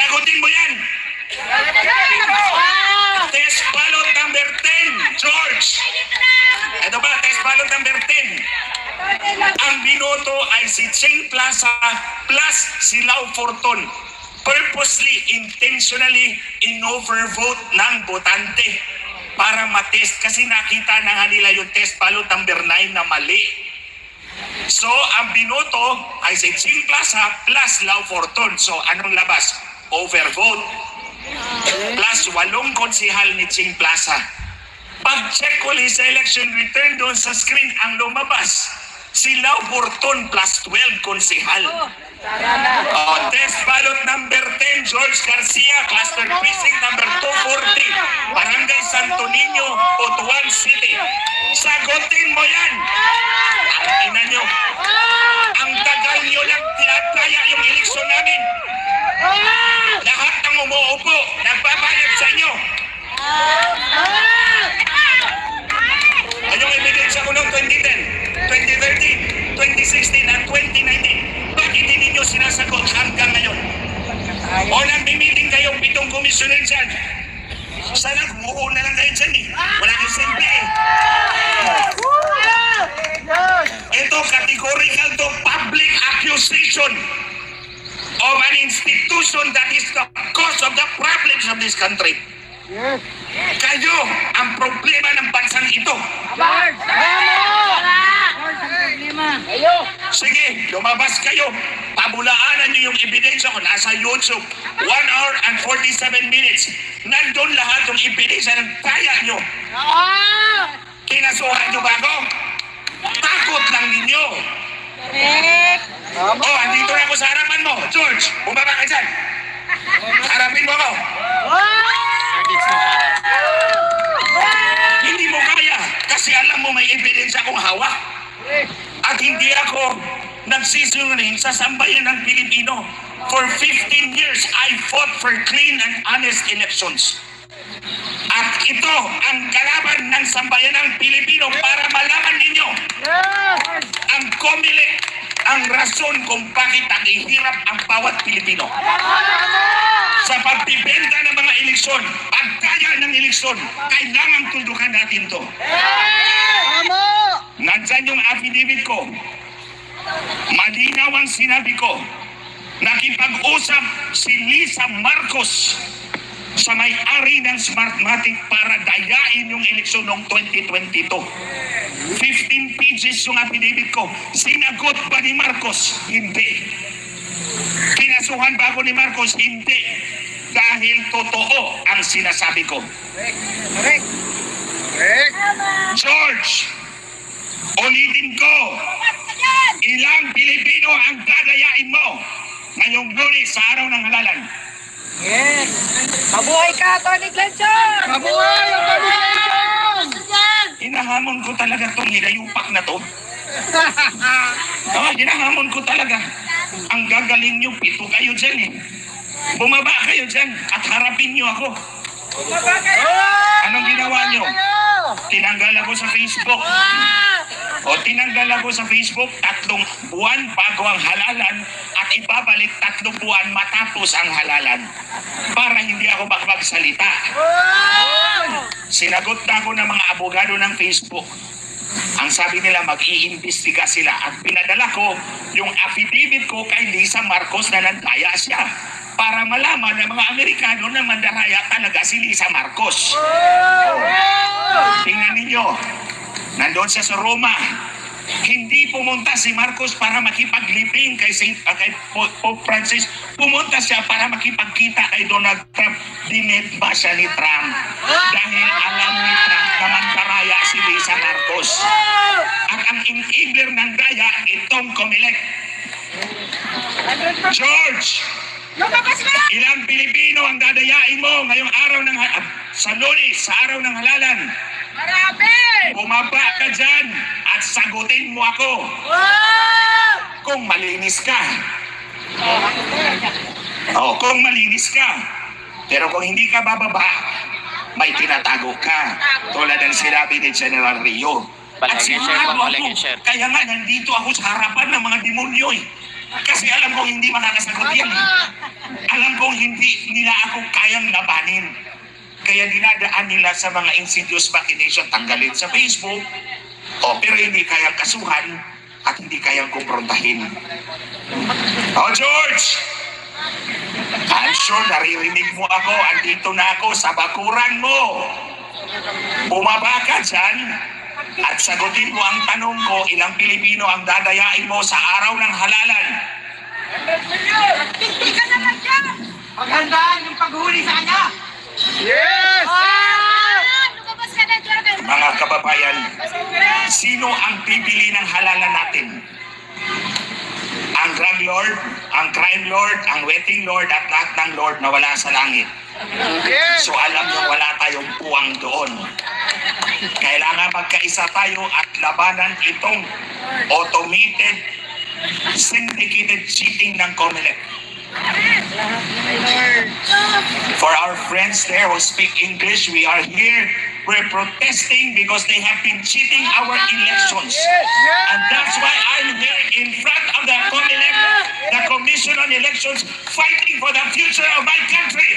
Sagutin mo yan. Test ballot number 10, George. Ito ba, test ballot number 10. Ang binoto ay si Cheng Plaza plus si Lau Forton. Purposely, intentionally, in-overvote ng botante para matest. Kasi nakita na nga nila yung test ballot number 9 na mali. So, ang binoto ay si Cheng Plaza plus Lau Forton. So, anong labas? Overvote. Plus 8 konsihal ni Cheng Plaza. Pag-check ko sa election return doon sa screen, ang lumabas, si Lau Forton plus 12 konsihal. Test ballot number 10, George Garcia, cluster precinct number 240, Barangay Santo Niño, Butuan City. Sagutin mo yan! Ang ina nyo, ang tagal nyo lang tinataya yung eleksyon namin. Lahat ng umuupo, nagbabayad sa inyo. Anong ebidensya ko noong 2010, 2013, 2016 at 2019? Bakit hindi nyo sinasagot hanggang ngayon? O nag-meeting kayo 7 komisyoner dyan? Sana gumuho na lang kayo dyan eh. Wala kang simple eh. Ito, categorical to public accusation of an institution that is the cause of the problems of this country. Kayo ang problema ng bansang ito. Sige, lumabas kayo. Pabulaanan nyo yung ebidensya ko. Nasa YouTube. 1 hour and 47 minutes. Nandun lahat yung ebidensya ng kaya nyo. Kinasuhan nyo ba ako? Takot lang ninyo. Andito na ako sa harapan mo. George, bumaba ka dyan. Harapin mo ako. Hindi mo kaya kasi alam mo may ebidensya akong hawak. At hindi ako nagsisinungaling sa sambayan ng Pilipino. For 15 years, I fought for clean and honest elections. At ito ang kalaban ng sambayan ng Pilipino para malaman ninyo ang COMELEC, ang rason kung bakit naghihirap ang bawat Pilipino. Sa pagbibenta ng mga eleksyon, pagkaya ng eleksyon, kailangan tuldukan natin to. Nandyan yung affidavit ko. Malinaw ang sinabi ko. Nakipag-usap si Lisa Marcos sa may-ari ng Smartmatic para dayain yung eleksyon noong 2022. 15 pages yung affidavit ko. Sinagot ba ni Marcos? Hindi. Kinasuhan ba ako ni Marcos? Hindi. Dahil totoo ang sinasabi ko. George, ulitin ko, ilang Pilipino ang dadayain mo ngayong Lunes sa araw ng halalan? Yes! Mabuhay ka, Tony Glenchon! Mabuhay, Tony Glenchon! Hinahamon ko talaga itong hinayupak na to. Hinahamon ko talaga. Ang gagaling nyo, 7 kayo dyan eh. Bumaba kayo dyan at harapin nyo ako. Bumaba kayo! Anong ginawa nyo? Tinanggal ako sa Facebook. Tinanggal ako sa Facebook 3 buwan bago ang halalan at ibabalik 3 buwan matapos ang halalan para hindi ako makapagsalita. Sinagot na ako ng mga abogado ng Facebook. Ang sabi nila mag-iimbestiga sila at pinadala ko yung affidavit ko kay Lisa Marcos na nandaya siya para malaman ng mga Amerikano na mandaraya talaga si Lisa Marcos. Tingnan ninyo, nandoon siya sa Roma. Hindi pumunta si Marcos para makipaglibing kay Pope Francis. Pumunta siya para makipagkita kay Donald Trump. Dinit ba siya ni Trump? Dahil alam ni Trump na mandaraya si Lisa Marcos. At ang enabler ng daya, itong COMELEC. George, ilang Pilipino ang dadayain mo ngayong araw ng sa Lunes, sa araw ng halalan? Marami! Bumaba ka dyan at sagutin mo ako. Kung malinis ka. Kung malinis ka. Pero kung hindi ka bababa, may tinatago ka. Tulad ng sinabi ni General Rio. At sigurado ako, kaya nga nandito ako sa harapan ng mga demonyo eh. Kasi alam kong hindi makakasagot yan eh. Alam kong hindi nila ako kayang labanin. Kaya dinadaan nila sa mga insidious machination, tanggalin sa Facebook, pero hindi kayang kasuhan at hindi kayang kumprontahin. George! I'm sure naririnig mo ako, andito na ako sa bakuran mo. Bumaba ka dyan at sagutin mo ang tanong ko, ilang Pilipino ang dadayain mo sa araw ng halalan? Hindi ka naman dyan! Maghandaan yung paghuli sa kanya! Yes! Lumabas ka na dyan! Mga kababayan, sino ang pipili ng halalan natin? Ang drug lord, ang crime lord, ang wetting lord at lahat ng lord na wala sa langit. So alam nyo, wala tayong puwang doon. Kailangan magkaisa tayo at labanan itong automated, syndicated cheating ng COMELEC. For our friends there who speak English, we are here. We're protesting because they have been cheating our elections. And that's why I'm here in front of the COMELEC, the Commission on Elections, fighting for the future of my country.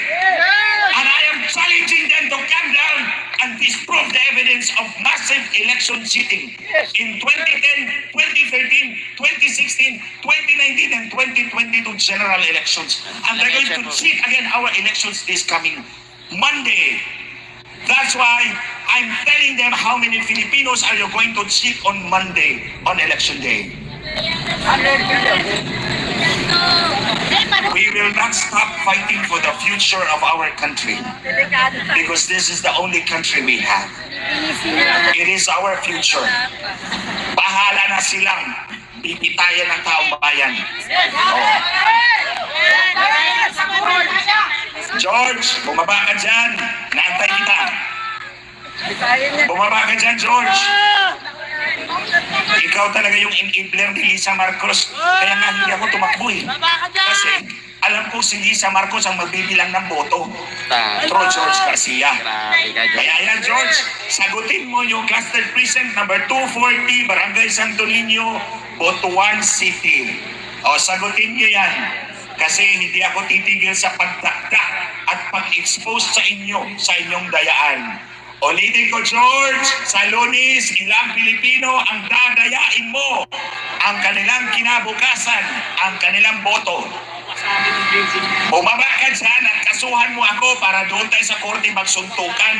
And I am challenging them to come down and disprove the evidence of massive election cheating in 2010, 2013, 2016, 2019, and 2022 general elections. And they're going to cheat again our elections this coming Monday. That's why I'm telling them how many Filipinos are you going to cheat on Monday, on election day. We will not stop fighting for the future of our country because this is the only country we have. It is our future. Bahala na silang pipitayan ng taong bayan. George, bumaba ka dyan. Naantay kita. Bumaba ka dyan, George. Ikaw talaga yung enabler ni Lisa Marcos. Kaya nga hindi ako tumakbo eh. Kasi alam ko si Lisa Marcos ang magbibilang ng boto. Through George Garcia. Kaya yan, George, sagutin mo yung cluster precinct number 240, Barangay Santo Niño, Butuan City. Sagutin niyo yan. Kasi hindi ako titigil sa pagdakdak at pag-expose sa inyo, sa inyong dayaan. Ulitin ko, George, sa Lunes, ilang Pilipino ang dadayain mo ang kanilang kinabukasan, ang kanilang boto. Bumaba ka dyan at kasuhan mo ako para doon tayo sa korte magsuntukan.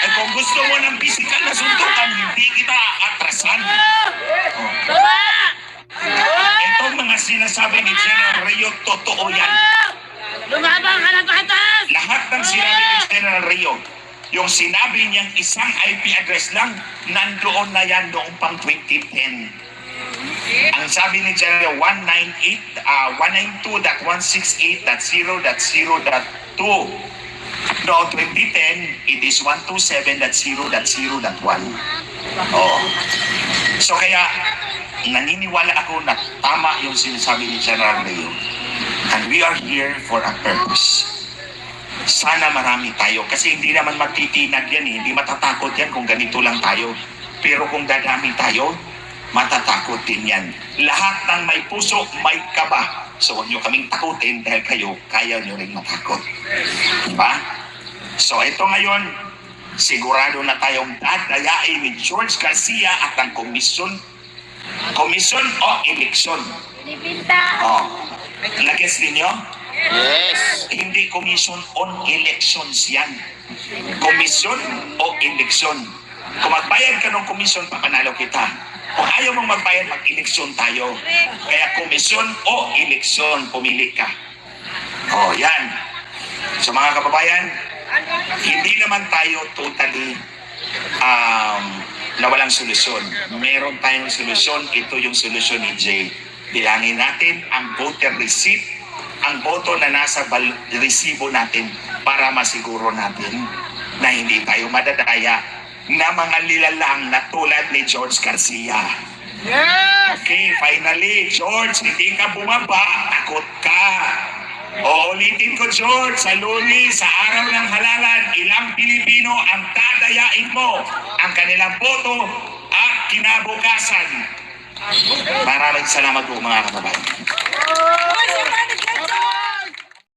At kung gusto mo ng physical na suntukan, hindi kita atrasan. Itong mga sinasabi ni General Rio, totoo yan. Lumabang ka ng patas! Lahat ng sinabi ni General Rio, yung sinabi niyang isang IP address lang, nandoon na yan noong pang 2010. Ang sabi ni General 192.168.0.0.2. Noong 2010, it is 127.0.0.1. So kaya, naniniwala ako na tama yung sinasabi ni General Rio. And we are here for a purpose. Sana marami tayo. Kasi hindi naman magtitinag yan eh. Hindi matatakot yan kung ganito lang tayo. Pero kung dadami tayo, matatakot din yan. Lahat ng may puso, may kaba. So huwag nyo kaming takutin dahil kayo, kaya nyo rin matakot. Diba? So ito ngayon, sigurado na tayong dadayain ni George Garcia at ang komisyon o eleksyon. Nag-guess ninyo? Yes! Hindi commission on elections yan. Komisyon o eleksyon. Kung magbayad ka ng komisyon, papanalo kita. Kung ayaw mong magbayad, mag-eleksyon tayo. Kaya komisyon o eleksyon, pumili ka. Yan. So mga kababayan, hindi naman tayo totally na walang solusyon. Meron tayong solusyon. Ito yung solusyon ni Jay. Bilangin natin ang voter receipt, ang boto na nasa resibo natin para masiguro natin na hindi tayo madadaya na mga lilalang na tulad ni George Garcia. Yes! Okay, finally, George, hindi ka bumaba, takot ka. Ulitin ko, George, sa Lunes, sa araw ng halalan, ilang Pilipino ang dadayain mo ang kanilang boto at kinabukasan. Maraming salamat po mga kababayan.